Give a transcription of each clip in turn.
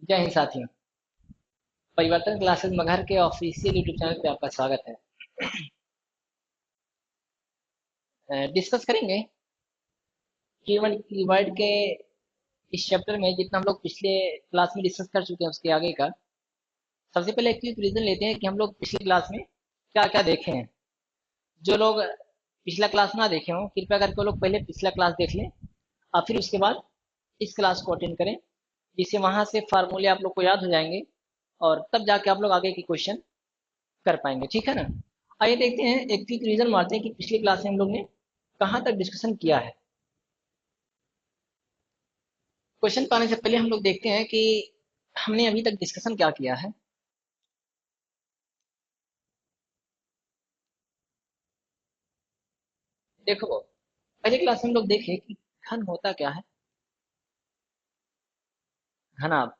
जय हिंद साथियों। परिवर्तन क्लासेस मगहर के ऑफिशियल यूट्यूब चैनल पे आपका स्वागत है। डिस्कस करेंगे कीवर्ड कीवर्ड के इस चैप्टर में जितना हम लोग पिछले क्लास में डिस्कस कर चुके हैं उसके आगे का। सबसे पहले एक क्विक रीजन लेते हैं कि हम लोग पिछली क्लास में क्या क्या देखे हैं। जो लोग पिछला क्लास ना देखे हों कृपया करके वो लोग पहले पिछला क्लास देख लें और फिर उसके बाद इस क्लास को अटेंड करें, जिससे वहाँ से फार्मूले आप लोग को याद हो जाएंगे और तब जाके आप लोग आगे के क्वेश्चन कर पाएंगे। ठीक है ना। आइए देखते हैं, एक क्विक रीजन मारते हैं कि पिछली क्लास में हम लोग ने कहाँ तक डिस्कशन किया है। क्वेश्चन पाने से पहले हम लोग देखते हैं कि हमने अभी तक डिस्कशन क्या किया है। देखो, पहले क्लास में हम लोग देखे कि घन होता क्या है। घनाभ,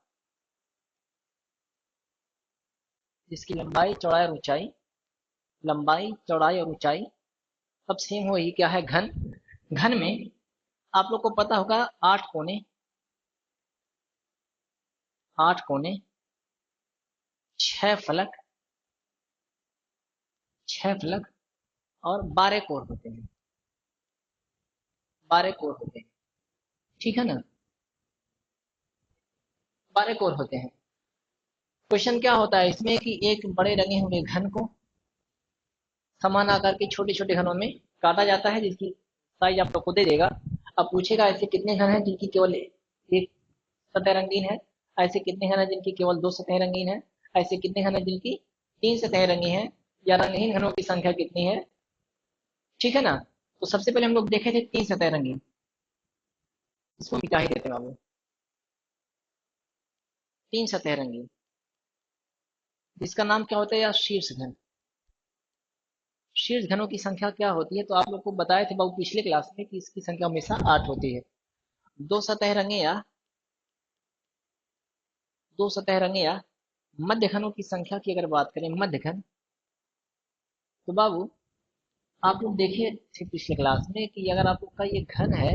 जिसकी लंबाई चौड़ाई और ऊंचाई, लंबाई चौड़ाई और ऊंचाई अब सेम हो ही क्या है, घन। घन में आप लोग को पता होगा 8 कोने, 8 कोने, 6 फलक, 6 फलक और 12 कोर होते हैं। 12 कोर होते हैं, ठीक है ना। 12 कोर होते हैं। क्वेश्चन क्या होता है इसमें कि एक बड़े रंगे हुए घन को समान आकार के छोटे छोटे घनों में काटा जाता है, जिसकी साइज आप लोग को दे देगा। अब पूछेगा ऐसे कितने घन हैं जिनकी केवल एक सतह रंगीन है, ऐसे कितने घन हैं जिनकी केवल 2 सतह रंगीन है, ऐसे कितने घन हैं जिनकी 3 सतह रंगीन है, या रंगहीन घनों की संख्या कितनी है। ठीक है ना। तो सबसे पहले हम लोग देखे थे 3 सतह रंगीन, इसको भी क्या ही देते हैं बाबू, 3 सतह रंगीन, जिसका नाम क्या होता है या शीर्ष घन। शीर्ष घनों की संख्या क्या होती है, तो आप लोग को बताए थे बाबू पिछले क्लास में कि इसकी संख्या हमेशा 8 होती है। 2 सतह रंगे या 2 सतह रंगे या मध्य घनों की संख्या की अगर बात करें, मध्य घन, तो बाबू आप लोग देखिए थे पिछले क्लास में कि अगर आप लोग का ये घन है,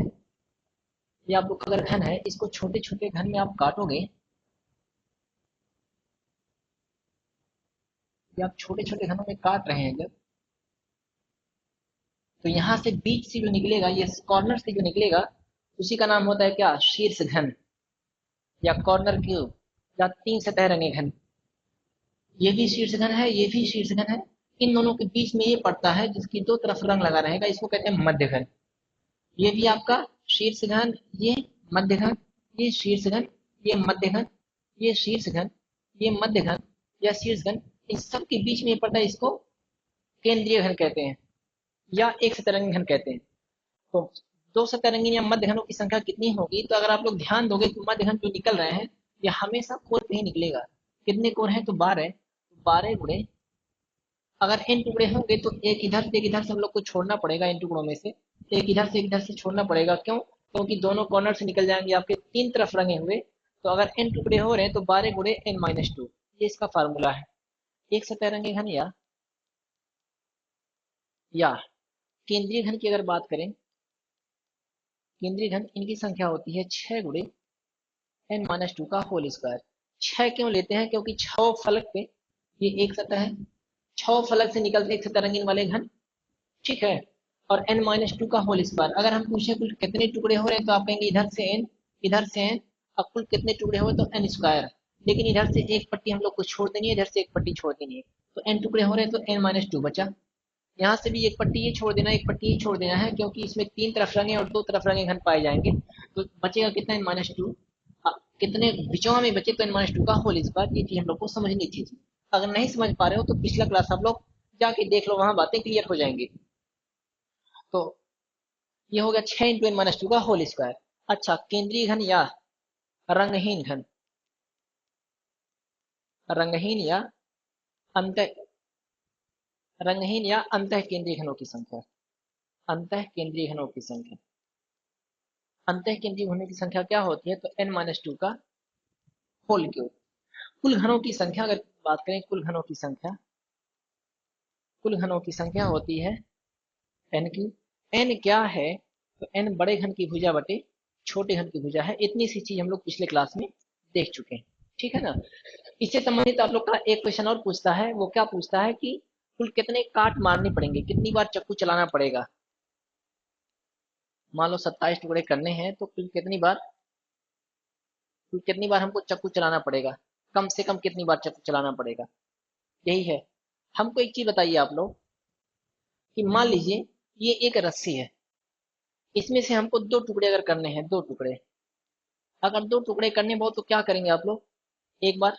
ये आप लोग का अगर घन है, इसको छोटे छोटे घन में आप काटोगे, या आप छोटे छोटे घनों में काट रहे हैं जब, तो यहाँ से बीच से जो निकलेगा, ये कॉर्नर से जो निकलेगा, उसी का नाम होता है क्या, शीर्ष घन या कॉर्नर क्यूब या 3 सतह रंगे घन। ये भी शीर्ष घन है, ये भी शीर्ष घन है। इन दोनों के बीच में ये पड़ता है जिसकी दो तरफ रंग लगा रहेगा, इसको कहते हैं मध्य घन। ये भी आपका शीर्ष घन, ये मध्य घन, ये शीर्ष घन, ये मध्य घन, ये शीर्ष घन, ये मध्य घन या शीर्ष घन। इन सब के बीच में पड़ता है, इसको केंद्रीय घन कहते हैं या एक सतरंगी घन कहते हैं। तो 2 सतरंगी या मध्य घनों की संख्या कितनी होगी, तो अगर आप लोग ध्यान दोगे तो मध्य घन जो निकल रहे हैं ये हमेशा कोर पे ही निकलेगा। कितने कोर हैं, तो 12। 12 गुणे, अगर n टुकड़े होंगे तो एक इधर से एक इधर से हम लोग को छोड़ना पड़ेगा, इन टुकड़ों में से एक इधर से एक इधर से छोड़ना पड़ेगा। क्यों, क्योंकि दोनों कॉर्नर से निकल जाएंगे आपके तीन तरफ रंगे हुए। तो अगर n टुकड़े हो रहे हैं तो 12 गुणे n-2, ये इसका फार्मूला है। एक सतरंगी घन या केंद्रीय घन की अगर बात करें, केंद्रीय घन इनकी संख्या होती है 6 गुणे n-2 का होल स्क्वायर। 6 क्यों लेते हैं, क्योंकि 6 फलक पे ये एक सतह है, 6 फलक से निकलते एक सतह रंगीन वाले घन। ठीक है। और n-2 का होल स्क्वायर, अगर हम पूछे कुल कितने टुकड़े हो रहे हैं तो आप कहेंगे इधर से n, इधर से n, अब कुल कितने टुकड़े हो तो n स्क्वायर। लेकिन इधर से एक पट्टी हम लोग को छोड़ देनी है, इधर से एक पट्टी छोड़ देनी है, तो n टुकड़े हो रहे हैं तो n-2 बचा। यहाँ से भी एक पट्टी ये छोड़ देना, एक पट्टी ये छोड़ देना है, क्योंकि इसमें तीन तरफ रंगे और दो तरफ रंगे घन पाए जाएंगे। तो बचेगा कितना, n-2। कितने बिचौआ में बचे, तो n-2 का होल स्क्वायर। ये चीज हम लोग को समझनी थी। अगर नहीं समझ पा रहे हो तो पिछला क्लास आप लोग जाके देख लो, वहां बातें क्लियर हो जाएंगी। तो ये हो गया 6 × n-2 का होल स्क्वायर। अच्छा, केंद्रीय घन या रंगहीन घन, रंगहीन या अंत रंगहीन या अंतः केंद्रीय घनों की संख्या, अंतः केंद्रीय घनों की संख्या। अंतः केंद्रीय घनों की संख्या क्या होती है, तो n-2 का होल क्यूब। कुल घनों की संख्या अगर बात करें, कुल घनों की संख्या, कुल घनों की संख्या होती है n क्यूब। n क्या है, तो n बड़े घन की भुजा बटे छोटे घन की भुजा है। इतनी सी चीज हम लोग पिछले क्लास में देख चुके हैं। ठीक है ना। इससे संबंधित आप लोग का एक क्वेश्चन और पूछता है, वो क्या पूछता है कि कुल कितने काट मारने पड़ेंगे, कितनी बार चक्कू चलाना पड़ेगा। मान लो 27 टुकड़े करने हैं तो कुल कितनी बार हमको चक्कू चलाना पड़ेगा, कम से कम कितनी बार चक्कू चलाना पड़ेगा, यही है। हमको एक चीज बताइए आप लोग कि मान लीजिए ये एक रस्सी है, इसमें से हमको दो टुकड़े अगर करने हैं, दो टुकड़े, अगर दो टुकड़े करने बहुत तो क्या करेंगे आप लोग, एक बार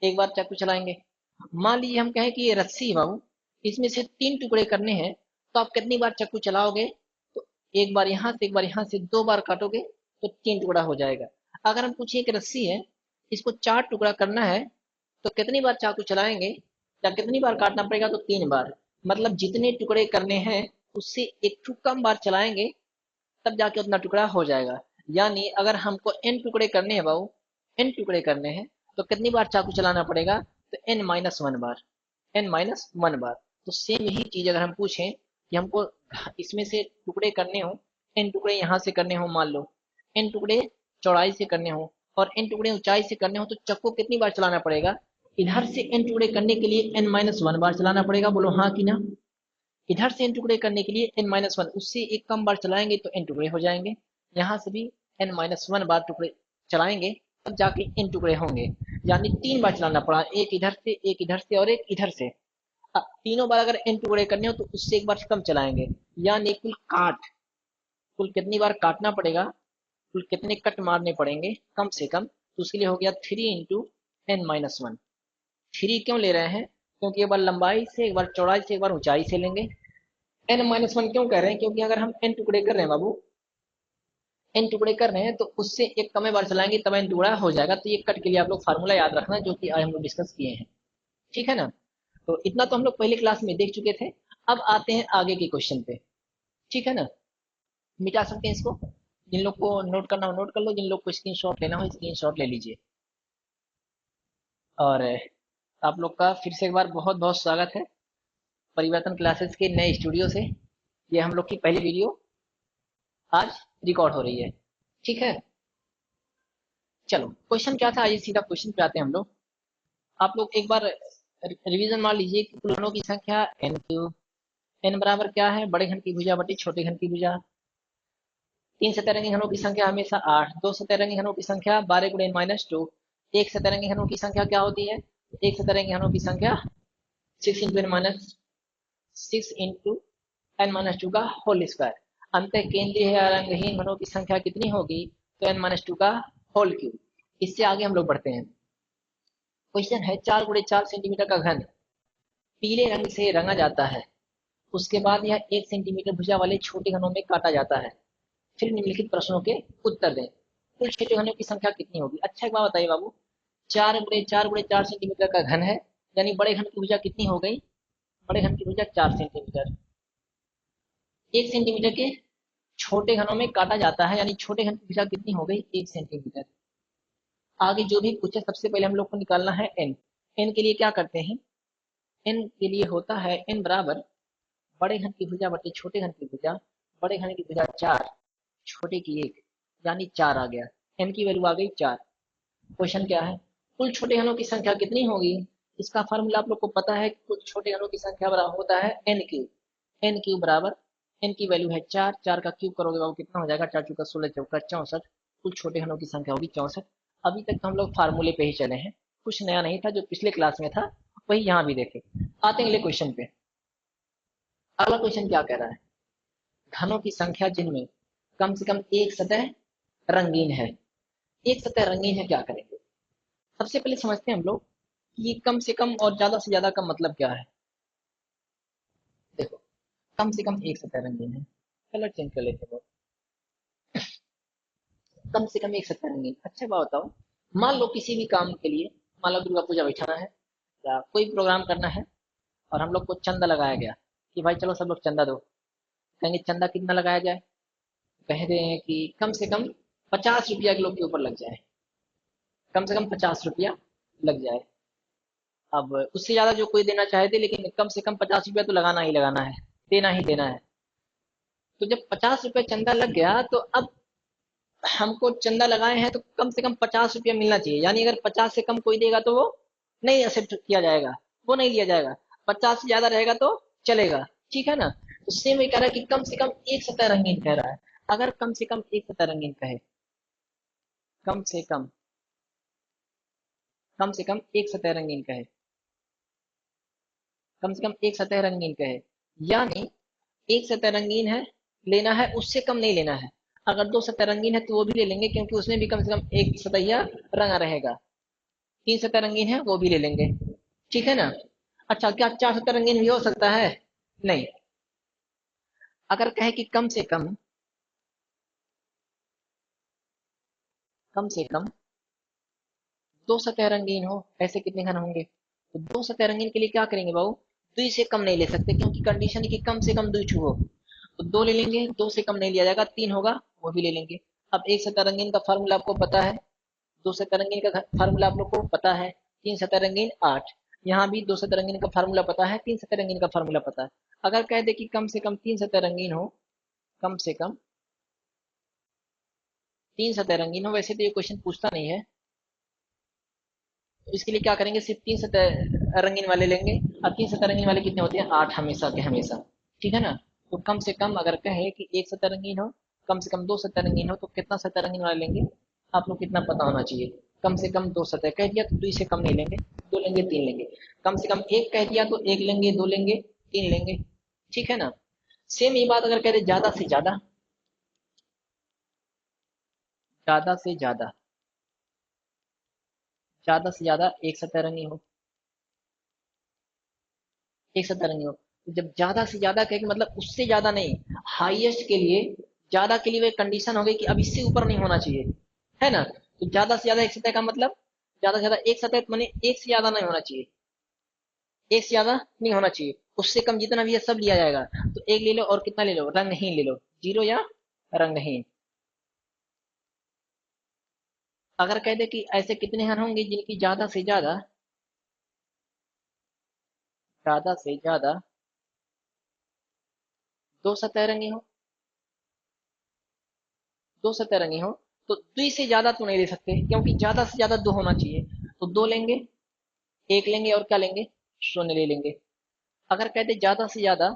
एक बार चाकू चलाएंगे। मान लीजिए हम कहें कि ये रस्सी है बाबू, इसमें से तीन टुकड़े करने हैं, तो आप कितनी बार चाकू चलाओगे, तो एक बार यहाँ से एक बार यहाँ से दो बार काटोगे तो तीन टुकड़ा हो जाएगा। अगर हम पूछिए कि रस्सी है, इसको चार टुकड़ा करना है, तो कितनी बार चाकू चलाएंगे या कितनी बार काटना पड़ेगा, तो तीन बार। मतलब जितने टुकड़े करने हैं उससे एक टू कम बार चलाएंगे, तब जाके उतना टुकड़ा हो जाएगा। यानी अगर हमको एन टुकड़े करने हैं बाबू, एन टुकड़े करने हैं, तो कितनी बार चाकू चलाना पड़ेगा, तो n-1 बार, n-1 बार। तो सेम यही चीज अगर हम पूछें कि हमको इसमें से टुकड़े करने हो, एन टुकड़े यहाँ से करने हो, मान लो एन टुकड़े चौड़ाई से करने हो और एन टुकड़े ऊंचाई से करने हो, तो चक्कू कितनी बार चलाना पड़ेगा, इधर से एन टुकड़े करने के लिए n-1 बार चलाना पड़ेगा, बोलो हाँ कि ना। इधर से एन टुकड़े करने के लिए n-1, उससे एक कम बार चलाएंगे तो एन टुकड़े हो जाएंगे। यहाँ से भी n-1 बार टुकड़े चलाएंगे, तब जाके एन टुकड़े होंगे। यानी तीन बार चलाना पड़ा, एक इधर से एक इधर से और एक इधर से। अब तीनों बार अगर एन टुकड़े करने हो तो उससे एक बार कम चलाएंगे। यानी कुल कितनी बार काटना पड़ेगा, कुल कितने कट मारने पड़ेंगे कम से कम, तो उसके लिए हो गया 3 × n-1। थ्री क्यों ले रहे हैं, क्योंकि एक बार लंबाई से एक बार चौड़ाई से एक बार ऊंचाई से लेंगे। n-1 क्यों कह रहे हैं, क्योंकि अगर हम एन टुकड़े कर रहे हैं बाबू, एन टुकड़े कर रहे हैं तो उससे एक कम बार चलाएंगे तब एन टुकड़ा हो जाएगा। तो ये कट के लिए आप लोग फार्मूला याद रखना, जो कि आज हम लोग डिस्कस किए हैं। ठीक है ना। तो इतना तो हम लोग पहले क्लास में देख चुके थे। अब आते हैं आगे के क्वेश्चन पे। ठीक है ना। मिटा सकते हैं इसको, जिन लोग को नोट करना हो नोट कर लो, जिन लोग को स्क्रीन शॉट लेना हो स्क्रीन शॉट ले लीजिए। और आप लोग का फिर से एक बार बहुत बहुत स्वागत है परिवर्तन क्लासेस के नए स्टूडियो से। ये हम लोग की पहली वीडियो आज रिकॉर्ड हो रही है। ठीक है। चलो क्वेश्चन क्या था, आइए सीधा क्वेश्चन पे आते हैं हम लोग। आप लोग एक बार रिवीजन मार लीजिए कि कुल घनों की संख्या n3, n बराबर क्या है, बड़े घन की भुजा बटी छोटे घन की भुजा। तीन सतरंगी घनों की संख्या हमेशा 8, दो सतरंगी घनों की संख्या 12 × n-2। एक सतरंगी घनों की संख्या क्या होती है, एक सतरंगी घनों की संख्या 6 × n-2 का होल स्क्वायर। अंत केंद्रीय या रंगहीन घनों की संख्या कितनी होगी, तो n-2 का होल क्यूब। इससे आगे हम लोग बढ़ते हैं। क्वेश्चन है 4 × 4 सेंटीमीटर का घन पीले रंग से रंगा जाता है, उसके बाद यह 1 सेंटीमीटर भुजा वाले छोटे घनों में काटा जाता है। फिर निम्नलिखित प्रश्नों के उत्तर दें। कुल छोटे घनों की संख्या कितनी होगी। अच्छा एक बात बताइए बाबू, 4 × 4 × 4 सेंटीमीटर का घन है, यानी बड़े घन की भुजा कितनी हो गई, बड़े घन की भुजा 4 सेंटीमीटर। 1 सेंटीमीटर के छोटे घनों में काटा जाता है, यानी छोटे घन की भुजा कितनी हो गई, 1 सेंटीमीटर। आगे जो भी पूछे सबसे पहले हम लोग को निकालना है एन। एन के लिए क्या करते हैं, एन के लिए होता है एन बराबर बड़े घन की भुजा बटे छोटे घन की भुजा। बड़े घन की भुजा 4, छोटे की 1, यानी 4 आ गया। एन की वैल्यू आ गई 4। क्वेश्चन क्या है, कुल छोटे घनों की संख्या कितनी होगी। इसका फार्मूला आप लोग को पता है, कुल छोटे घनों की संख्या बराबर होता है एन क्यूब। एन क्यूब बराबर एन की वैल्यू है 4, 4 का क्यूब करोगे बाबू कितना हो जाएगा, 4 चौका 16 चौका 64। कुल छोटे घनों की संख्या होगी 64। अभी तक तो हम लोग फार्मूले पे ही चले हैं, कुछ नया नहीं था, जो पिछले क्लास में था वही यहाँ भी देखे। आते हैं अगले क्वेश्चन पे। अगला क्वेश्चन क्या कह रहा है, घनों की संख्या जिनमें कम से कम एक सतह रंगीन है। एक सतह रंगीन है, क्या करेंगे। सबसे पहले समझते हैं हम लोग कि कम से कम और ज्यादा से ज्यादा का मतलब क्या है। देखो, कम से कम एक सतह रंगीन है, कलर चेंज कर लेते हैं। कम से कम एक सतह रंगीन, अच्छा बात बताओ, मान लो किसी भी काम के लिए, मान लो दुर्गा पूजा बैठाना है या कोई प्रोग्राम करना है, और हम लोग को चंदा लगाया गया कि भाई चलो सब लोग चंदा दो। कहेंगे चंदा कितना लगाया जाए, कह रहे हैं कि कम से कम 50 रुपया किलो के ऊपर लग जाए, कम से कम 50 रुपया लग जाए। अब उससे ज्यादा जो कोई देना चाहे दे, लेकिन कम से कम 50 रुपया तो लगाना ही लगाना है, देना ही देना है। तो जब 50 रुपये चंदा लग गया, तो अब हमको चंदा लगाए हैं तो कम से कम 50 रुपया मिलना चाहिए, यानी अगर 50 से कम कोई देगा तो वो नहीं एक्सेप्ट किया जाएगा, वो नहीं लिया जाएगा। 50 से ज्यादा रहेगा तो चलेगा, ठीक है ना। तो सेम ये कह रहा है कि कम से कम एक सतह रंगीन कह रहा है। अगर कम से कम एक सतह रंगीन कहे, कम से कम, कम से कम एक सतह रंगीन कहे, कम से कम एक सतह रंगीन कहे, यानी एक सतह रंगीन है, लेना है, उससे कम नहीं लेना है। अगर दो सतह रंगीन है तो वो भी ले लेंगे, क्योंकि उसमें भी कम से कम एक सतहिया रंगा रहेगा। तीन सतह रंगीन है, वो भी ले लेंगे, ठीक है ना। अच्छा, क्या चार सतह रंगीन भी हो सकता है? नहीं। अगर कहे कि कम से कम दो सतह रंगीन हो, ऐसे कितने घन होंगे? तो दो सतह रंगीन के लिए क्या करेंगे बाबू? दुई से कम नहीं ले सकते, क्योंकि कंडीशन है कि कम से कम दुई छू हो। तो दो ले लेंगे, दो से कम नहीं लिया जाएगा, तीन होगा, वो भी ले लेंगे। अब एक सतह रंगीन का फार्मूला आपको पता है, दो सतह रंगीन का फार्मूला आप लोग को पता है, तीन सतह रंगीन आठ। यहाँ भी दो सतह रंगीन का फार्मूला पता है, तीन सतह रंगीन का फार्मूला पता है। अगर कह दे कि कम से कम तीन सतह रंगीन हो, कम से कम तीन सतह रंगीन हो, वैसे तो ये क्वेश्चन पूछता नहीं है, तो इसके लिए क्या करेंगे, सिर्फ तीन सतह रंगीन वाले लेंगे। अब तीन सतह रंगीन वाले कितने होते हैं? आठ, हमेशा के हमेशा, ठीक है ना। तो कम से कम अगर कहे कि एक सतह रंगीन हो, कम से कम दो सतह रंगीन हो, तो कितना सतह रंगीन वाले लेंगे? आप लोग कितना पता होना चाहिए। कम से कम दो सतह कह दिया तो दो से कम नहीं लेंगे, दो लेंगे, तीन लेंगे। कम से कम एक कह दिया तो एक लेंगे, दो लेंगे, तीन लेंगे, ठीक है ना। सेम ये बात अगर कह दे ज्यादा से ज्यादा, ज्यादा से ज्यादा, ज्यादा से ज्यादा एक सतह रंगीन हो, एक सत्तर नहीं हो। तो जब ज्यादा से ज्यादा कहे मतलब उससे ज्यादा नहीं, हाईएस्ट के लिए, ज्यादा के लिए वो कंडीशन हो गई कि अब इससे ऊपर नहीं होना चाहिए, है ना। तो ज्यादा से ज्यादा एक सतह का मतलब, ज्यादा से ज्यादा एक सतह माने एक से ज्यादा नहीं होना चाहिए, एक से ज्यादा नहीं होना चाहिए। उससे कम जितना भी है सब लिया जाएगा। तो एक ले लो, और कितना ले लो? रंगहीन ले लो, जीरो या रंगहीन। अगर कह दे कि ऐसे कितने हन होंगे जिनकी ज्यादा से ज्यादा दो सतह रंगी हो, दो सतह रंगी हो, तो दुई से ज्यादा तो नहीं ले सकते, क्योंकि ज्यादा से ज्यादा दो होना चाहिए। तो दो लेंगे, एक लेंगे, और क्या लेंगे? शून्य ले लेंगे। अगर कहते ज्यादा से ज्यादा,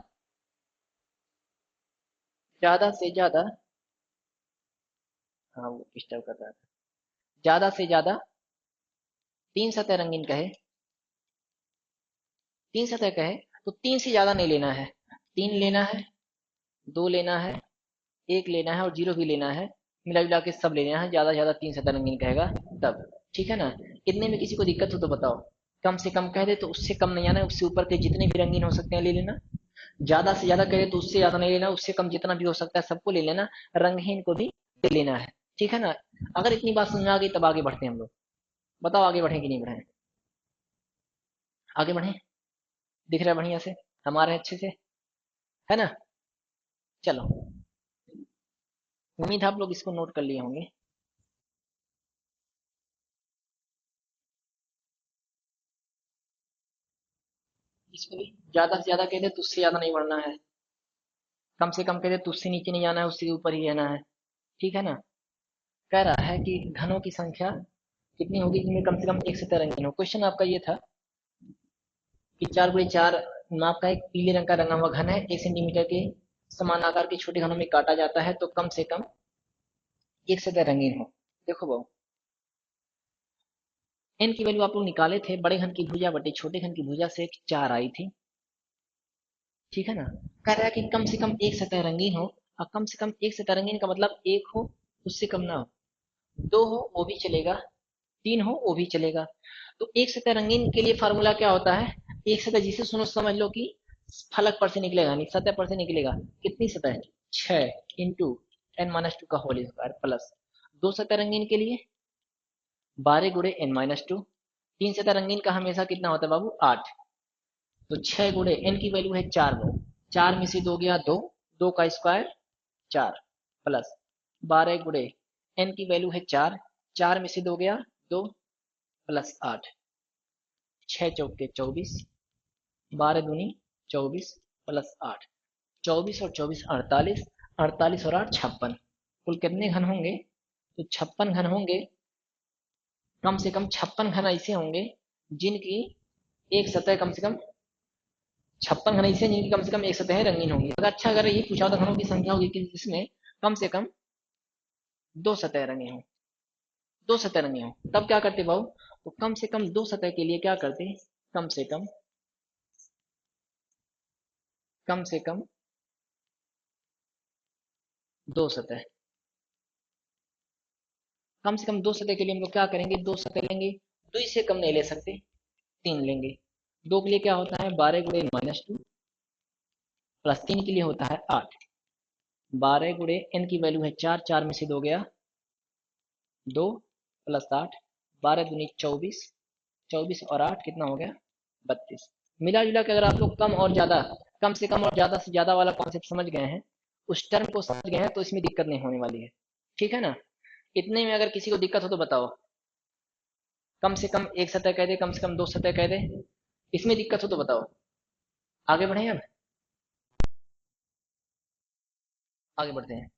हाँ वो डिस्टर्ब कर रहा था, ज्यादा से ज्यादा तीन सतह रंगीन कहे, तीन सतह कहे, तो तीन से ज्यादा नहीं लेना है। तीन लेना है, दो लेना है, एक लेना है, और जीरो भी लेना है। मिला जुला के सब लेना है, ज्यादा से ज्यादा तीन सतह रंगीन कहेगा तब, ठीक है ना। इतने में किसी को दिक्कत हो तो बताओ। कम से कम कह दे तो उससे कम नहीं आना है, उससे ऊपर के जितने भी रंगीन हो सकते हैं ले लेना। ज्यादा से ज्यादा कहे तो उससे ज्यादा नहीं लेना, उससे कम जितना भी हो सकता है सबको ले लेना, रंगहीन को भी ले लेना है, ठीक है ना। अगर इतनी बात समझ में आ गई तब आगे बढ़ते हैं हम लोग। बताओ आगे बढ़े कि नहीं बढ़े? आगे बढ़े? दिख रहा है बढ़िया से हमारे अच्छे से, है ना। चलो, उम्मीद है आप लोग इसको नोट कर लिए होंगे। इसको भी ज्यादा से ज्यादा कहते तो उससे ज्यादा नहीं बढ़ना है, कम से कम कहते तो उससे नीचे नहीं जाना है, उससे ऊपर ही रहना है, ठीक है ना। कह रहा है कि घनों की संख्या कितनी होगी जिनमें कम से कम एक सतह रंगीन हो। क्वेश्चन आपका ये था कि 4 × 4 नाप का एक पीले रंग का रंगा हुआ घन है, 1 सेंटीमीटर के समान आकार के छोटे घनों में काटा जाता है, तो कम से कम एक सतह रंगीन हो। देखो बहु, एन की वैल्यू आप लोग निकाले थे, बड़े घन की भुजा बटे छोटे घन की भुजा से एक चार आई थी, ठीक है ना। कह रहा है कि कम से कम एक सतह रंगीन हो, और कम से कम एक सतह रंगीन का मतलब एक हो, उससे कम ना हो, दो हो वो भी चलेगा, तीन हो वो भी चलेगा। तो एक सतह रंगीन के लिए फार्मूला क्या होता है? एक सतह जिसे सुनो समझ लो कि फलक पर से निकलेगा, नहीं सतह पर से निकलेगा। कितनी सतह? छह इंटू n-2 का होल स्क्वायर प्लस, दो सतह रंगीन के लिए 12 × n-2। तीन सतह रंगीन का हमेशा कितना होता है बाबू? आठ। तो 6 × n की वैल्यू है चार, लो चार में से दो गया दो, दो का स्क्वायर चार, प्लस 12 × n की वैल्यू है चार, चार में से दो गया दो, प्लस आठ, छह चौके 24, 12 दूनी 24, प्लस आठ, 24 और 24 48, 48 और आठ 56। कुल कितने घन होंगे? तो 56 घन होंगे, कम से कम 56 घन ऐसे होंगे जिनकी एक सतह कम से कम 56 घन ऐसे जिनकी कम से कम एक सतह रंगीन होंगी। अगर अच्छा अगर ये पूछा होता घनों की संख्या होगी कि जिसमें कम से कम दो सतह रंगी हो, दो सतह रंगी हो, तब क्या करते भाऊ? तो कम से कम दो सतह के लिए क्या करते? कम से कम, कम से कम दो सतह, कम से कम दो सतह के लिए हम लोग क्या करेंगे? दो सतह लेंगे, दो इससे कम नहीं ले सकते, तीन लेंगे। दो के लिए क्या होता है? 12 × -2 + 3 के लिए होता है 8। 12 × n की वैल्यू है 4, 4 में से दो गया 2 + 8, 12 दूनी 24, 24 और 8 कितना हो गया? 32। मिला जुला के अगर आप लोग कम और ज्यादा, कम से कम और ज्यादा से ज्यादा वाला कॉन्सेप्ट समझ गए हैं, उस टर्म को समझ गए हैं, तो इसमें दिक्कत नहीं होने वाली है। ठीक है ना? इतने में अगर किसी को दिक्कत हो तो बताओ। कम से कम एक सतह कह दे, कम से कम दो सतह कह दे, इसमें दिक्कत हो तो बताओ। आगे बढ़े अब, आगे बढ़ते हैं।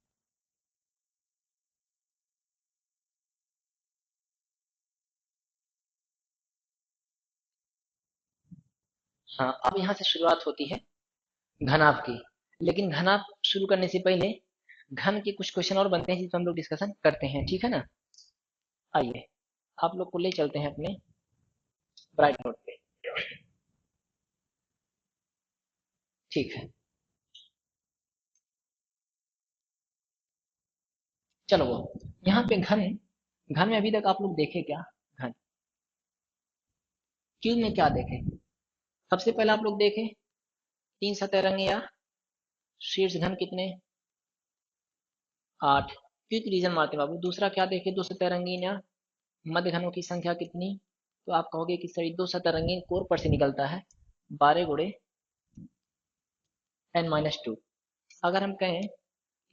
हाँ, अब यहाँ से शुरुआत होती है घनाभ की। लेकिन घनाभ शुरू करने से पहले घन के कुछ क्वेश्चन और बनते हैं जिस पर हम लोग डिस्कशन करते हैं। ठीक है ना? आइए आप लोग को ले चलते हैं अपने ब्राइट नोट पे। ठीक है, चलो वो यहाँ पे घन, घन में अभी तक आप लोग देखे क्या? घन क्यूब में क्या देखे? सबसे पहले आप लोग देखे तीन सतह रंगे या शीर्ष घन कितने? 8। क्विक रीजन मारते बाबू। दूसरा क्या देखे? दो सतह रंगीन या मध्य घनों की संख्या कितनी? तो आप कहोगे कि सही, दो सतह रंगीन कोर पर से निकलता है 12 × n-2। अगर हम कहें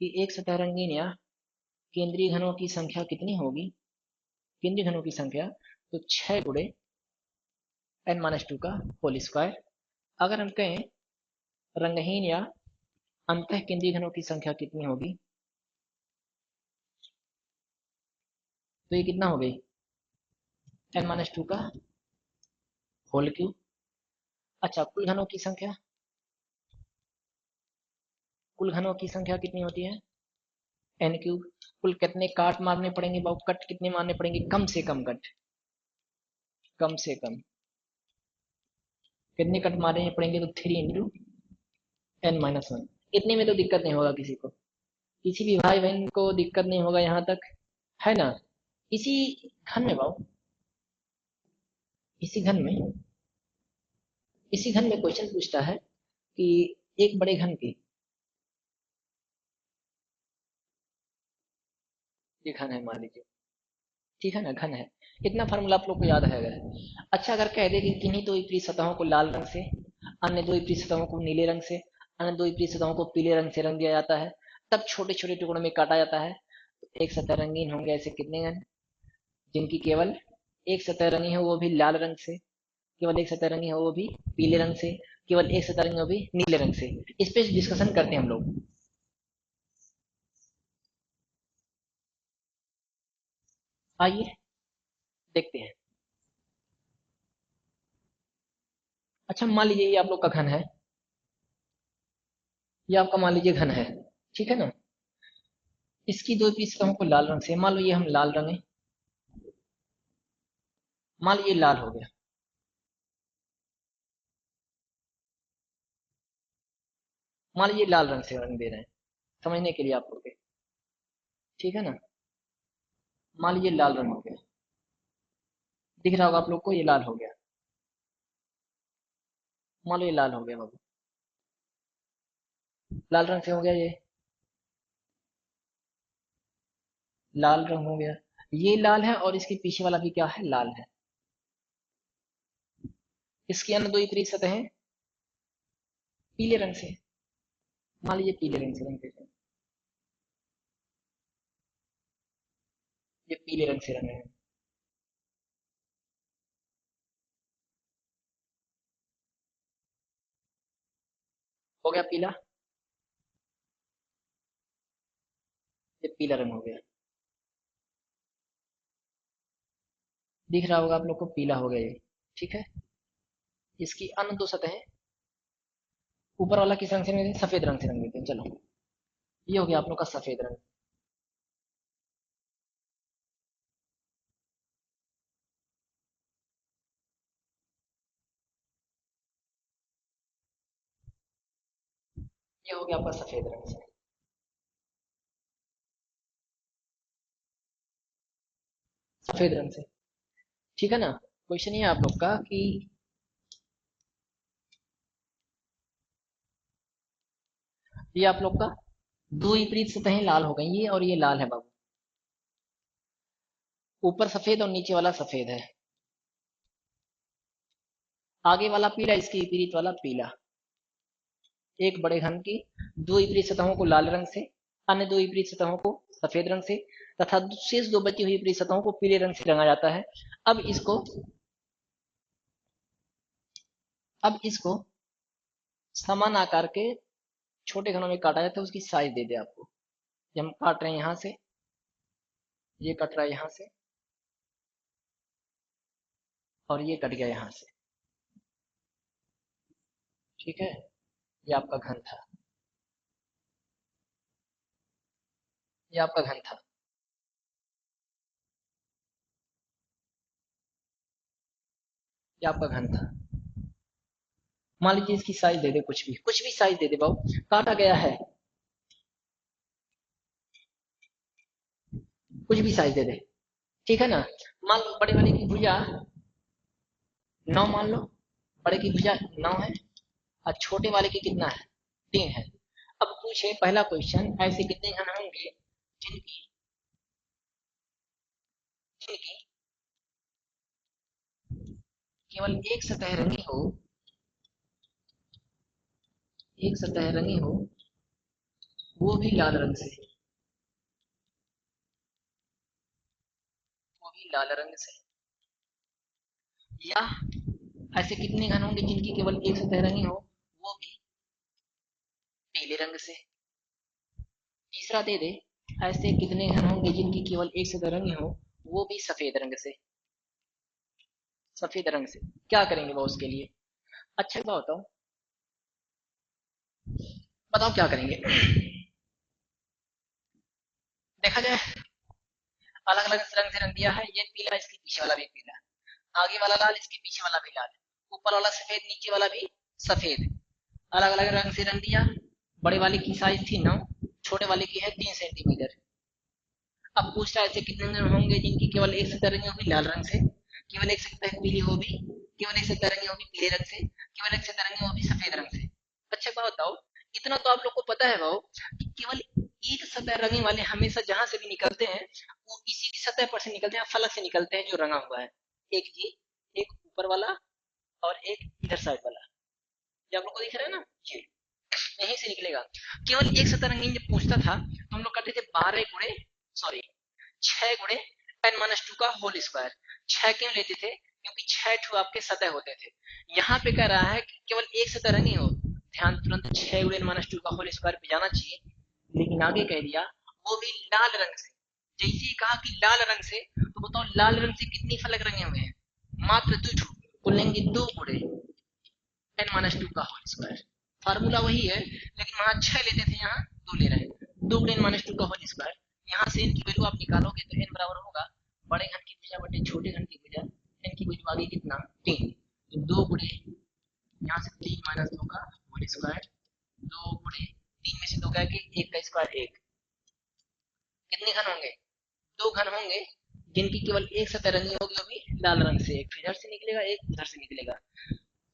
कि एक सतह रंगीन या केंद्रीय घनों की संख्या कितनी होगी? केंद्रीय घनों की संख्या तो 6 × n-2 का होल स्क्वायर। अगर हम कहें रंगहीन या अंतः केंद्रीय घनों की संख्या कितनी होगी? तो ये कितना हो गई? n-2 का होल क्यूब। अच्छा, कुल घनों की संख्या, कुल घनों की संख्या कितनी होती है? n3। कुल कितने काट मारने पड़ेंगे बाबू? कट कितने मारने पड़ेंगे? कम से कम कट, कम से कम कितने कट मारने पड़ेंगे? तो 3 × n-1। इतने में तो दिक्कत नहीं होगा किसी को, किसी भी भाई बहन को दिक्कत नहीं होगा यहाँ तक, है ना? इसी घन में बाबू, इसी घन में, इसी घन में क्वेश्चन पूछता है कि एक बड़े घन की, ये घन है मान लीजिए, ठीक है ना? घन है, इतना फार्मूला आप लोग को याद है अगर। अच्छा, अगर कह दे कि किन्हीं दो विपरीत सतहों को लाल रंग से, अन्य दो विपरीत सतहों को नीले रंग से, अन्य दो विपरीत सतहों को पीले रंग से रंग दिया जाता है, तब छोटे छोटे टुकड़ों में काटा जाता है, तो एक सतह रंगीन होंगे ऐसे कितने घन जिनकी केवल एक सतह रंगी हो वो भी लाल रंग से, केवल एक सतह रंगी हो वो भी पीले रंग से, केवल एक सतह रंगी हो भी नीले रंग से। इस पे डिस्कशन करते हैं हम लोग। आइए देखते हैं। अच्छा, मान लीजिए ये आप लोग का घन है, ये आपका मान लीजिए घन है, ठीक है ना? इसकी दो पीस सतहों को लाल रंग से, मान लो ये हम लाल रंग है, मान लो ये लाल हो गया, मान लीजिए लाल रंग से रंग दे रहे हैं समझने के लिए आप लोग के, ठीक है ना? मान लीजिए लाल रंग हो गया, दिख रहा होगा आप लोग को, ये लाल हो गया, मान लो ये लाल हो गया बाबू, लाल रंग से हो गया, ये लाल रंग हो गया, ये लाल है और इसके पीछे वाला भी क्या है? लाल है। इसके अंदर दो विपरीत सतह है पीले रंग से, मान लीजिए पीले रंग से रंग देते हैं, ये पीले रंग से रंग है, हो गया पीला, ये पीला रंग हो गया। दिख रहा होगा आप लोग को, पीला हो गया ये। ठीक है, इसकी अन्य दो सतहें, ऊपर वाला किस रंग से रंग देते हैं? सफेद रंग से रंग देते हैं। चलो, ये हो गया आप लोग का सफेद रंग। ये हो गया आपका सफेद रंग से। सफेद रंग से, ठीक है ना। क्वेश्चन ये है आप लोग का कि ये आप लोग का दो विपरीत सतहें लाल हो गई, ये और ये लाल है बाबू। ऊपर सफेद और नीचे वाला सफेद है। आगे वाला पीला, इसके विपरीत वाला पीला। एक बड़े घन की दो विपरीत सतहों को लाल रंग से, अन्य दो विपरीत सतहों को सफेद रंग से, तथा शेष दो बची हुई विपरीत सतहों को पीले रंग से रंगा जाता है। अब इसको समान आकार के छोटे घनों में काटा जाता है। उसकी साइज दे दे आपको। ये हम काट रहे हैं यहां से, ये कट रहा है यहां से, और ये कट गया यहां से। ठीक है, ये आपका घन था, ये आपका घन था। ये आपका घन था। मान लीजिए इसकी साइज दे दे, कुछ भी साइज दे दे बाबू, काटा गया है, कुछ भी साइज दे दे। ठीक है ना। मान लो बड़े वाले की भुजा 9 मान लो, बड़े की भुजा 9 है, और छोटे वाले की कितना है? 3 है। अब पूछे पहला क्वेश्चन, ऐसे कितने घन होंगे जिनकी जिनकी केवल एक सतह रंगी हो, एक सतह रंगी हो, वो भी लाल रंग से, वो भी लाल रंग से। या ऐसे कितने घन होंगे जिनकी केवल एक सतह रंगी हो, वो भी पीले रंग से। तीसरा दे दे, ऐसे कितने घन होंगे जिनकी केवल एक सतह रंगी हो, वो भी सफेद रंग से। सफेद रंग से क्या करेंगे वो उसके लिए? अच्छा बताओ, बताओ क्या करेंगे। देखा जाए, अलग अलग रंग से रंग दिया है। ये पीला, इसके पीछे वाला भी पीला, आगे वाला लाल, इसके पीछे वाला भी लाल, ऊपर वाला सफेद, नीचे वाला भी सफेद। अलग अलग रंग से रंग दिया। बड़े वाले की साइज थी 9, छोटे वाले की है 3 सेंटीमीटर। अब पूछ रहा है ऐसे कितने रंग होंगे जिनकी केवल एक सतह रंगी होगी लाल रंग से, केवल एक सतह पीली होगी, केवल एक सतह रंगी होगी पीले रंग से, केवल एक सतह रंगी होगी सफेद रंग से। अच्छा बात बताओ, इतना तो आप लोग को पता है भाव कि केवल एक सतह रंगी वाले हमेशा जहां से भी निकलते हैं, वो इसी की सतह पर से निकलते हैं, फलक से निकलते हैं जो रंगा हुआ है। एक ये, एक ऊपर वाला, और एक इधर साइड वाला। ये आप लोग को दिख रहा है ना, ये यहीं से निकलेगा। केवल एक सतह रंगीन जब पूछता था तो हम लोग करते थे 6 गुणे n-2 का होल स्क्वायर। 6 क्यों लेते थे? क्योंकि 6 ठो आपके सतह होते थे। यहाँ पे कह रहा है कि केवल एक सतह रंगी हो, ध्यान तुरंत 6 गुणे n-2 का होल स्क्वायर पे जाना चाहिए। लेकिन आगे कह दिया वो भी लाल रंग से। जैसे ही कहा कि लाल रंग से, तो बताओ लाल रंग से कितनी फलक रंगे हुए हैं? मात्र 2 ठो। कुल लेंगे 2 गुणे n-2 का होल स्क्वायर। फार्मूला वही है, लेकिन वहां 6 लेते थे, यहाँ 2 ले रहे हैं। 2 गुणे n-2 का होल स्क्वायर। यहाँ से इनकी वैल्यू आप निकालोगे तो n बराबर होगा बड़े घन की भुजा बटे छोटे घन की भुजा। n की वैल्यू आ गई कितना? 3। तो 2 गुणे, यहाँ से 3 माइनस 2 का होल स्क्वायर, 2 गुणे 3 में से 2 गया कि 1 का स्क्वायर 1। कितने घन होंगे? 2 घन होंगे जिनकी केवल एक सतह रंगी होगी, वो भी लाल रंग से। एक इधर से निकलेगा, एक उधर से निकलेगा।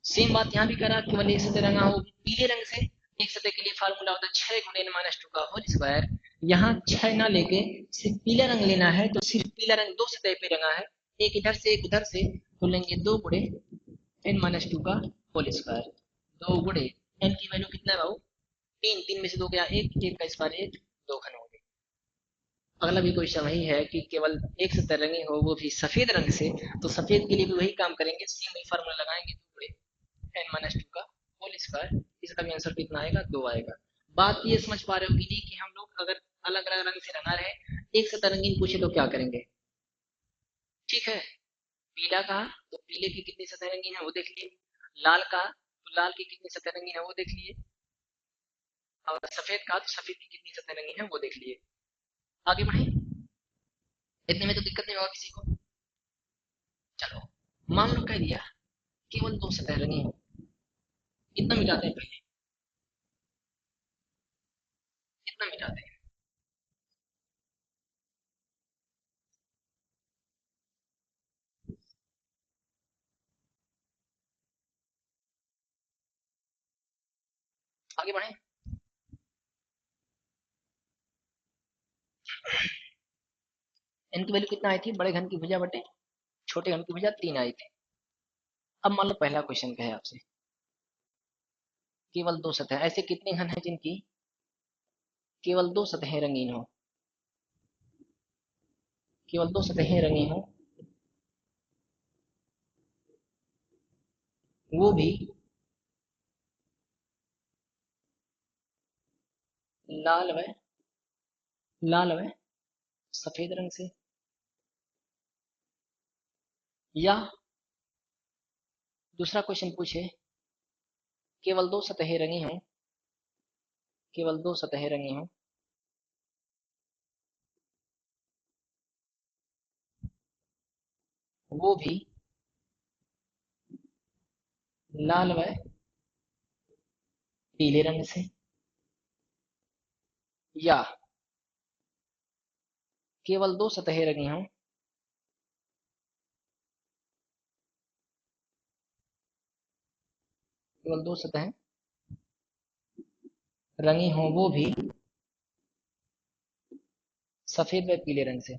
सेम बात यहाँ भी करा, केवल एक सतह रंगा हो पीले रंग से। एक सतह के लिए फार्मूला होता है 6 गुणे n-2 का होल स्क्वायर। यहाँ 6 ना लेके सिर्फ पीला रंग लेना है, तो सिर्फ पीला रंग दो सतह पे रंगा है, एक इधर से एक उधर से, तो लेंगे 2 गुणे n-2 का होल स्क्वायर। 2 गुणे n की वैल्यू कितना है बाबू? 3। 3 में से 2 गया 1, 1 का स्क्वायर 1, 2 घन हो गए। अगला भी क्वेश्चन वही है कि केवल एक सतह रंगी हो, वो भी सफेद रंग से। तो सफेद के लिए भी वही काम करेंगे, सेम वही फार्मूला लगाएंगे, 2 गुणे n-2 का होल स्क्वायर। इसका भी आंसर कितना आएगा? 2 आएगा। बात ये समझ पा रहे हो कि नहीं कि हम लोग अगर अलग अलग रंग से रंगा रहे, एक सतह रंगीन पूछे तो क्या करेंगे? ठीक है, पीला कहा तो पीले की कितनी सतह रंगीन है वो देख लिए, लाल कहा तो लाल की कितनी सतह रंगीन है वो देख लिए, और सफेद कहा तो सफेद की कितनी सतह रंगीन है वो देख लिए। आगे बढ़े, इतने में तो दिक्कत नहीं होगा किसी को। चलो मान लो कह दिया केवल दो सतह रंगीन हो, इतना मिटाते हैं पहले, इतना मिटाते हैं। आगे बढ़े, n की वैल्यू कितना आई थी, बड़े घन की भुजा बटे छोटे घन की भुजा 3 आई थी। अब मान लो पहला क्वेश्चन क्या है आपसे, केवल दो सतह, ऐसे कितने घन हैं जिनकी केवल दो सतहें रंगीन हो, केवल दो सतहें रंगीन हो, वो भी लाल व लाल व सफेद रंग से, या दूसरा क्वेश्चन पूछे केवल दो सतहें रंगी हों, केवल दो सतहें रंगी हों, वो भी लाल व पीले रंग से, या केवल दो सतहें रंगी हों, केवल दो सतहें रंगी हों, वो भी सफेद व पीले रंग से,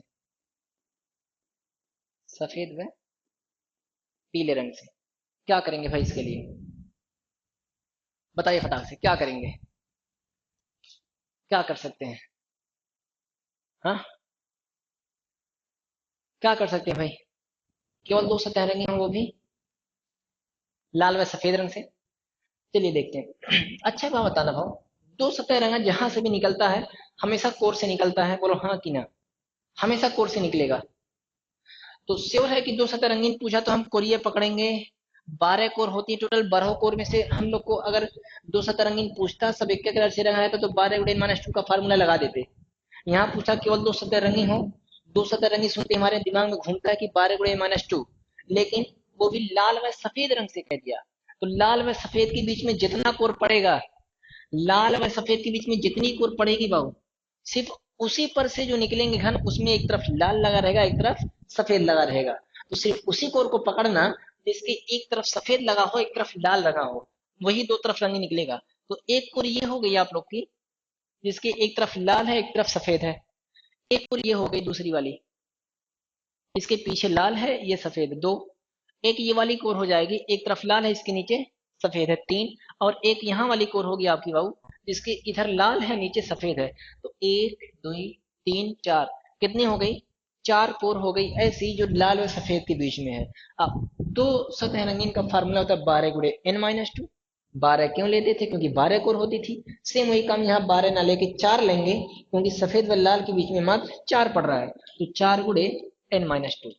सफेद व पीले रंग से। क्या करेंगे भाई इसके लिए, बताइए फटाक से क्या करेंगे, क्या कर सकते हैं, हाँ क्या कर सकते हैं भाई, केवल दो सतह रंगी हों वो भी लाल व सफेद रंग से। चलिए देखते हैं। अच्छा क्या बताना भाव, दो सतह रंगा जहां से भी निकलता है हमेशा कोर से निकलता है, बोलो हाँ कि ना, हमेशा कोर से निकलेगा। तो श्योर है कि दो सतह रंगीन पूछा तो हम कोरिया पकड़ेंगे। 12 कोर होती है टोटल, 12 कोर में से हम लोग को अगर दो सतह रंगीन पूछता सब एक कलर से रंगा रहता तो 12 × 10⁻² का फार्मूला लगा देते। यहाँ पूछा केवल दो सतह रंगीन हो, दो सतह रंगीन सुनते हमारे दिमाग में घूमता है कि 12 × 10⁻², लेकिन वो भी लाल व सफेद रंग से कह दिया। तो लाल व सफेद के बीच में जितना कोर पड़ेगा, लाल व सफेद के बीच में जितनी कोर पड़ेगी बाबू, सिर्फ उसी पर से जो निकलेंगे घन उसमें एक तरफ लाल लगा रहेगा एक तरफ सफेद लगा रहेगा। तो सिर्फ उसी कोर को पकड़ना जिसके एक तरफ सफेद लगा हो एक तरफ लाल लगा हो, वही दो तरफ रंग निकलेगा। तो एक कोर ये हो गई आप लोग की जिसके एक तरफ लाल है एक तरफ सफेद है, एक कोर ये हो गई दूसरी वाली इसके पीछे लाल है ये सफेद दो, एक ये वाली कोर हो जाएगी एक तरफ लाल है इसके नीचे सफेद है तीन, और एक यहाँ वाली कोर होगी आपकी बाबू जिसके इधर लाल है नीचे सफेद है। तो एक दो तीन चार, कितनी हो गई, चार कोर हो गई ऐसी जो लाल और सफेद के बीच में है। अब दो सतह रंगीन का फार्मूला होता है 12 × n-2। 12 क्यों लेते थे, क्योंकि 12 कोर होती थी। सेम वही काम यहाँ 12 ना लेके 4 लेंगे क्योंकि सफेद व लाल के बीच में मात्र 4 पड़ रहा है। तो 4 × n-2,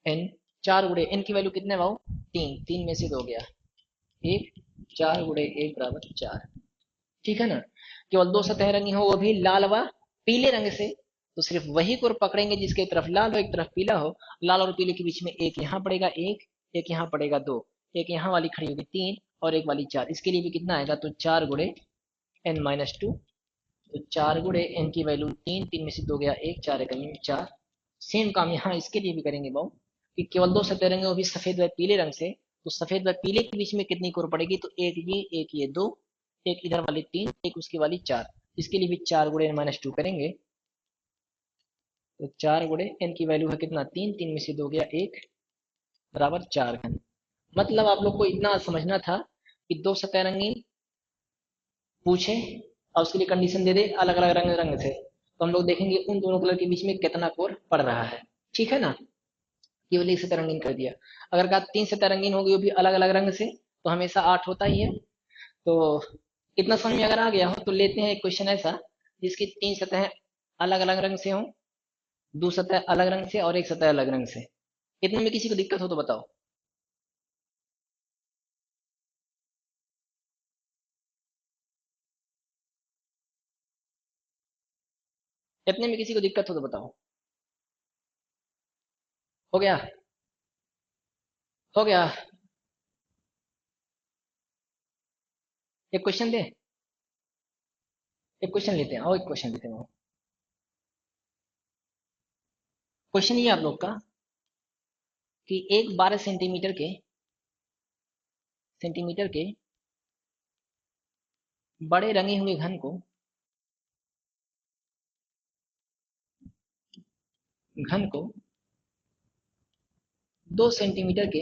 एन 4 × n की वैल्यू कितने भाव, तीन, तीन में से दो गया एक, 4 × 1 = 4। ठीक है ना, केवल दो सतह रंगी हो वो भी लाल व पीले रंग से, तो सिर्फ वही कोर पकड़ेंगे जिसके तरफ लाल हो एक तरफ पीला हो। लाल और पीले के बीच में एक यहाँ पड़ेगा एक यहाँ पड़ेगा दो, एक यहाँ वाली खड़ी होगी तीन और एक वाली चार, इसके लिए भी कितना आएगा, तो 4 × n-2, तो 4 × n की वैल्यू तीन, तीन में से दो गया एक, 4 × 1 = 4। सेम काम यहाँ इसके लिए भी करेंगे भाव कि केवल दो सतह रंगे वो भी सफेद व पीले रंग से, तो सफेद व पीले के बीच में कितनी कोर पड़ेगी, तो एक ये दो, एक इधर वाली तीन, एक उसकी वाली चार, इसके लिए भी 4 × n-2 करेंगे। तो 4 × n की वैल्यू है कितना, तीन, तीन में से दो गया एक, बराबर 4 घन। मतलब आप लोग को इतना समझना था कि दो सतह रंगीन पूछे और उसके लिए कंडीशन दे दे अलग अलग रंग से, तो हम लोग देखेंगे उन दोनों कलर के बीच में कितना कोर पड़ रहा है। ठीक है ना, केवल एक सतह रंगीन कर दिया। अगर कहा तीन सतह रंगीन होगी वो भी अलग अलग रंग से, तो हमेशा 8 होता ही है। तो इतना समझ में अगर आ गया हो तो लेते हैं एक क्वेश्चन ऐसा जिसकी तीन सतह अलग अलग रंग से हो, दो सतह अलग रंग से और एक सतह अलग रंग से। इतने में किसी को दिक्कत हो तो बताओ। इतने में किसी को दिक्कत हो तो बताओ। हो गया? हो गया? एक क्वेश्चन दे, एक क्वेश्चन लेते हैं, और एक क्वेश्चन लेते हैं। क्वेश्चन ये आप लोग का कि एक 12 सेंटीमीटर के बड़े रंगे हुए घन को 2 सेंटीमीटर के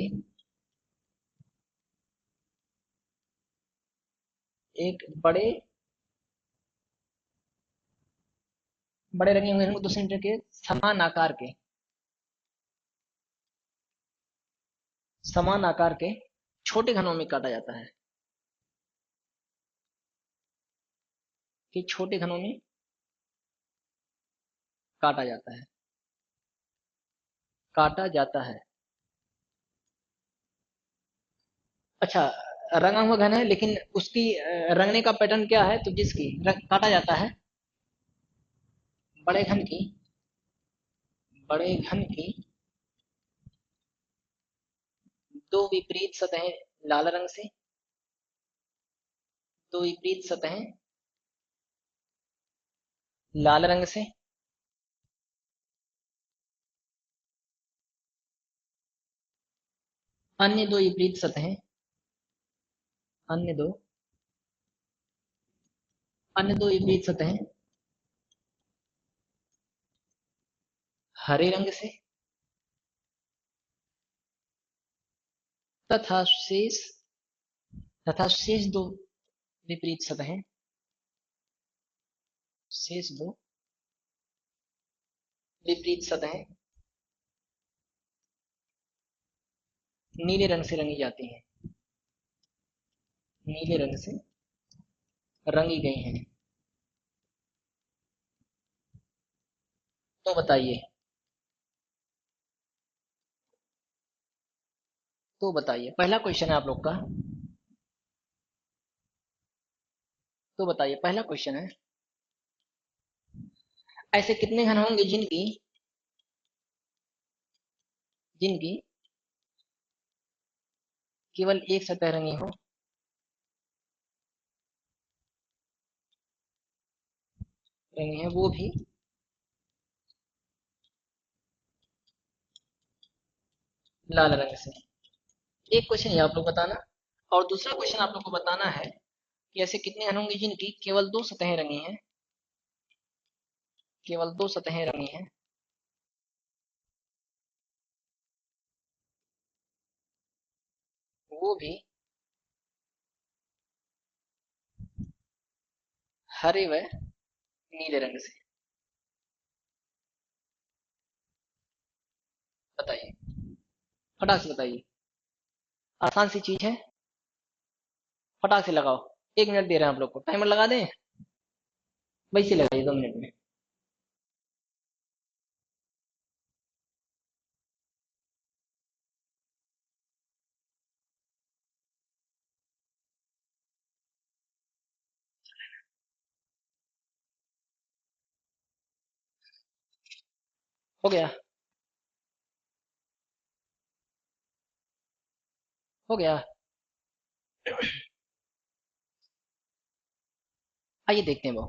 एक बड़े रंगे हुए घन को 2 सेंटीमीटर के समान आकार के छोटे घनों में काटा जाता है, कि छोटे घनों में काटा जाता है, काटा जाता है। अच्छा, रंगा हुआ घन है, लेकिन उसकी रंगने का पैटर्न क्या है? तो जिसकी काटा जाता है, बड़े घन की बड़े घन की दो विपरीत सतहें लाल रंग से, दो विपरीत सतहें लाल रंग से, अन्य दो विपरीत सतहें अन्य दो अन्य दो विपरीत सतहें हरे रंग से, तथा शेष दो विपरीत सतहें शेष दो विपरीत सतहें नीले रंग से रंगी जाती हैं, नीले रंग से रंगी गई हैं। तो बताइए, पहला क्वेश्चन है आप लोग का। तो बताइए, पहला क्वेश्चन है, ऐसे कितने घन होंगे जिनकी जिनकी केवल एक सतह रंगी हो, रंगी है वो भी लाल रंग से। एक क्वेश्चन ये आप लोग बताना, और दूसरा क्वेश्चन आप लोग को बताना है कि ऐसे कितने घन होंगे जिनकी केवल दो सतहें रंगी हैं, केवल दो सतहें रंगी हैं, वो भी हरे व नीले रंग से। बताइए, फटाक से बताइए, आसान सी चीज है, फटाक से लगाओ। 1 मिनट दे रहे हैं आप लोग को, टाइमर लगा दें? वैसे लगाइए 2 मिनट में। हो गया? हो गया? आइए देखते हैं वो।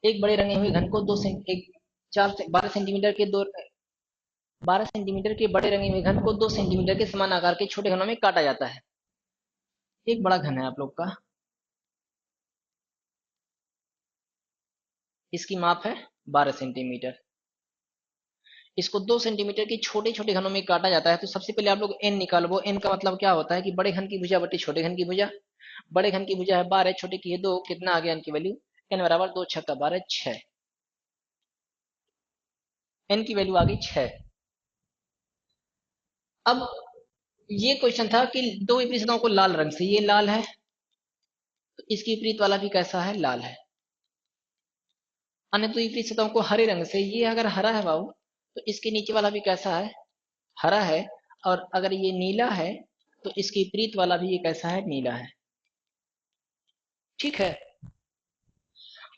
एक बड़े रंगे हुए घन को दो सेंट एक चार से 12 सेंटीमीटर के दो 12 सेंटीमीटर के बड़े रंगे हुए घन को 2 सेंटीमीटर के समान आकार के छोटे घनों में काटा जाता है। एक बड़ा घन है आप लोग का, इसकी माप है 12 सेंटीमीटर। इसको 2 सेंटीमीटर के छोटे छोटे घनों में काटा जाता है। तो सबसे पहले आप लोग एन निकालो। वो एन का मतलब क्या होता है कि बड़े घन की भुजा बटे छोटे घन की भुजा। बड़े घन की भुजा है 12, छोटे की है 2, कितना आ गया एन की वैल्यू? एन बराबर 2 छक्का 12 6। एन की वैल्यू आ गई 6। अब ये क्वेश्चन था कि दो विपरीत सतहों को लाल रंग से, ये लाल है, तो इसकी विपरीत वाला भी कैसा है? लाल है। अन्य दो विपरीत सतहों को हरे रंग से, ये अगर हरा है बाबू, तो इसके नीचे वाला भी कैसा है? हरा है, और अगर ये नीला है तो इसके विपरीत वाला भी ये कैसा है, नीला है। ठीक है।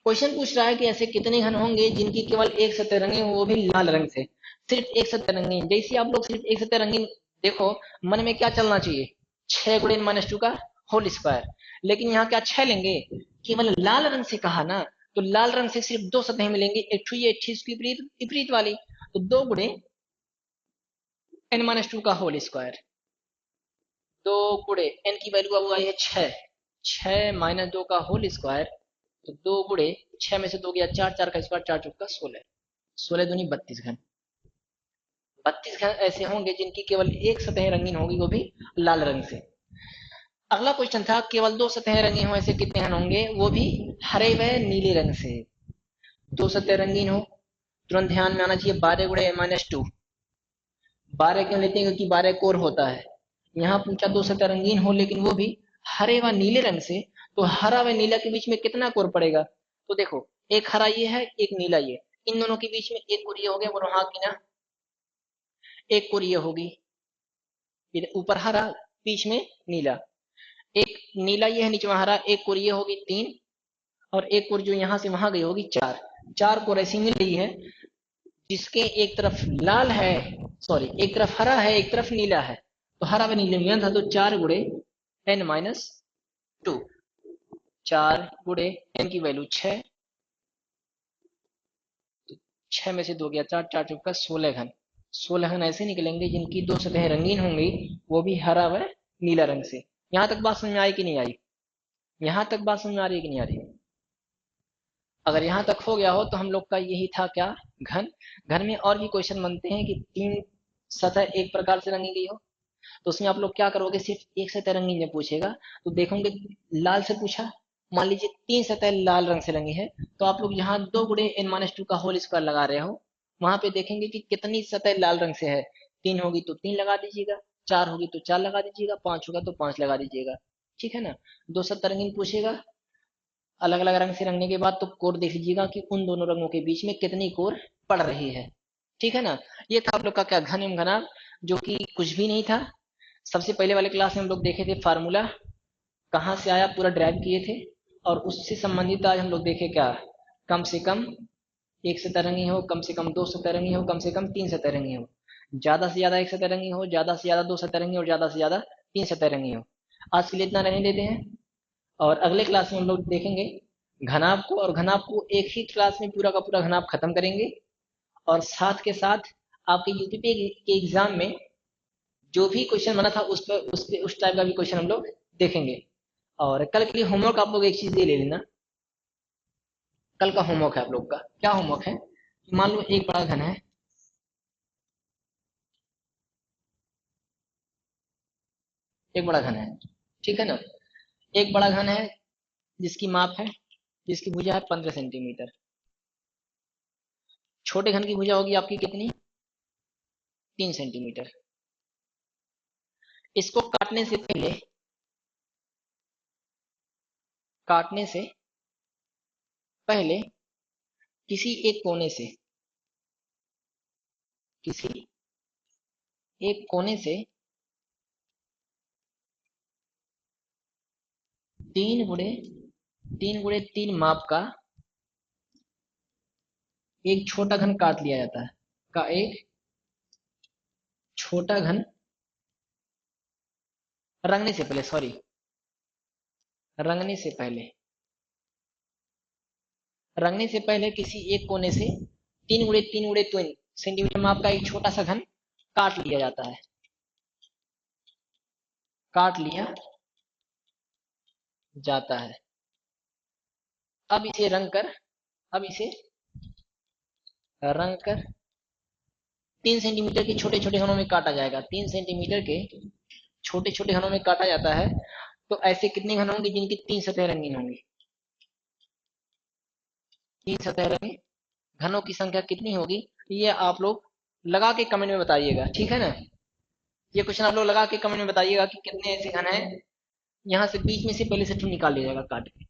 क्वेश्चन पूछ रहा है कि ऐसे कितने घन होंगे जिनकी केवल एक सतह रंगी हो, वो भी लाल रंग से। सिर्फ एक सतह रंगीन, जैसे आप लोग सिर्फ एक सतह रंगीन देखो, मन में क्या चलना चाहिए, 6 × 10⁻² का होल स्क्वायर। लेकिन यहाँ क्या 6 लेंगे, केवल लाल रंग से कहा ना, तो लाल रंग से सिर्फ 2 सतहें मिलेंगी, एक ठू ये, एक ठू इसकी विपरीत विपरीत वाली। तो 2 × n-2 का होल स्क्वायर, 2 × n की वैल्यू अब आई है 6, 6 - 2 का होल स्क्वायर। तो 2 × 6 में से 2 गया 4, 4 का स्क्वायर 4 चौका 16, 16 दूनी 32 घन। 32 घन ऐसे होंगे जिनकी केवल एक सतह रंगीन होगी, वो भी लाल रंग से। अगला क्वेश्चन था केवल 2 सतह रंगीन हो ऐसे कितने घन होंगे, वो भी हरे व नीले रंग से। 2 सतह रंगीन हो, तुरंत ध्यान में आना चाहिए 12 × n-2। 12 क्यों लेते हैं, क्योंकि 12 कोर होता है। यहाँ पूछा 2 सतह रंगीन हो लेकिन वो भी हरे व नीले रंग से, तो हरा व नीला के बीच में कितना कोर पड़ेगा। तो देखो, एक हरा ये है, एक नीला ये, इन दोनों के बीच में एक कोर ये हो गया, वो वहां की ना, एक कोर ये होगी, ऊपर हरा बीच में नीला, एक नीला ये है नीचे में हरा, एक कोर ये होगी 3, और एक कोर जो यहाँ से वहां गई होगी 4। 4 कोर ऐसी मिल रही है जिसके एक तरफ लाल है, सॉरी एक तरफ हरा है, एक तरफ नीला है। तो हरा व नीले मिलन था, तो 4 × n-2, 4 × n की वैल्यू 6, 6 में से 2 गया 4, 4 चौका 16 घन। 16 घन ऐसे निकलेंगे जिनकी 2 सतहें रंगीन होंगी, वो भी हरा व नीला रंग से। यहां तक बात समझ में आई कि नहीं आई, यहां तक बात समझ में आ रही है कि नहीं आ रही। अगर यहां तक हो गया हो तो हम लोग का यही था क्या, घन। घन में और भी क्वेश्चन बनते हैं कि 3 सतह एक प्रकार से रंगी गई हो, तो उसमें आप लोग क्या करोगे, सिर्फ एक सतह रंगीन जब पूछेगा तो देखोगे लाल से पूछा, मान लीजिए 3 सतह लाल रंग से रंगी है, तो आप लोग यहाँ 2 × n-2 का होल स्क्वायर लगा रहे हो, वहां पे देखेंगे कि कितनी सतह लाल रंग से है। 3 होगी तो 3 लगा दीजिएगा, 4 होगी तो 4 लगा दीजिएगा, 5 होगा तो 5 लगा दीजिएगा। ठीक है ना। 2 सतह रंगीन पूछेगा, अलग अलग रंग से रंगने के बाद तो कोर देख लीजिएगा कि उन दोनों रंगों के बीच में कितनी कोर पड़ रही है। ठीक है ना। ये था आप लोग का क्या, घन एवं घनाभ, जो कि कुछ भी नहीं था। सबसे पहले वाले क्लास में हम लोग देखे थे फार्मूला कहाँ से आया, पूरा ड्राइव किए थे, और उससे संबंधित आज हम लोग देखे क्या, कम से कम एक सतरंगी हो, कम से कम 2 सतरंगी हो, कम से कम 3 सतरंगी हो, ज्यादा से ज्यादा एक सतरंगी हो, ज्यादा से ज्यादा 2 सतरंगी और ज्यादा से ज्यादा 3 सतरंगी हो। आज के लिए इतना रहने देते हैं, और अगले क्लास में हम लोग देखेंगे घनाभ को, और घनाभ को एक ही क्लास में पूरा का पूरा घनाभ खत्म करेंगे। और साथ के साथ आपके यूपीपी के एग्जाम में जो भी क्वेश्चन बना था उस पर उस टाइप का भी क्वेश्चन हम लोग देखेंगे। और कल के लिए होमवर्क आप लोग एक चीज ये ले लेना, कल का होमवर्क है आप लोग का, क्या होमवर्क है, मान लो एक बड़ा घन है, एक बड़ा घन है, ठीक है ना। एक बड़ा घन है जिसकी माप है, जिसकी भुजा है 15 सेंटीमीटर। छोटे घन की भुजा होगी आपकी कितनी, 3 सेंटीमीटर। इसको काटने से पहले, काटने से पहले किसी एक कोने से, किसी एक कोने से 3 × 3 माप का एक छोटा घन काट लिया जाता है, का एक छोटा घन रंगने से पहले, सॉरी रंगने से पहले, रंगने से पहले किसी एक कोने से 3 × 3 सेंटीमीटर माप का एक छोटा सा घन काट लिया जाता है, काट लिया जाता है। अब इसे रंग कर, अब इसे रंग कर 3 सेंटीमीटर के छोटे छोटे घनों में काटा जाएगा। 3 सेंटीमीटर के छोटे छोटे घनों में काटा जाता है। तो ऐसे कितने घन होंगे जिनकी 3 सतह रंगीन होंगी, 3 सतह रंगीन घनों की संख्या कितनी होगी, ये आप लोग लगा के कमेंट में बताइएगा, ठीक है ना। ये क्वेश्चन आप लोग लगा के कमेंट में बताइएगा कि कितने ऐसे घन है। यहाँ से बीच में से पहले से निकाल लिया जाएगा काट के,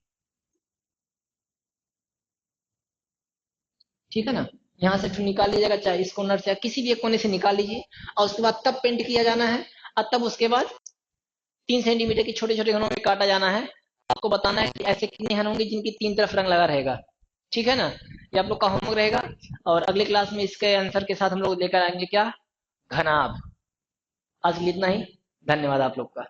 ठीक है ना। यहाँ से फिर निकाल लीजिएगा, चाहे इस कॉर्नर से या किसी भी एक कोने से निकाल लीजिए, और उसके बाद तब पेंट किया जाना है। और तब उसके बाद 3 सेंटीमीटर की छोटे छोटे घनों में काटा जाना है। आपको बताना है कि ऐसे कितने घन होंगे जिनकी 3 तरफ रंग लगा रहेगा। ठीक है ना, ये आप लोग का होमवर्क रहेगा। और अगले क्लास में इसके आंसर के साथ हम लोग लेकर आएंगे क्या, घनाभ। आज के लिए इतना ही, धन्यवाद आप लोग का।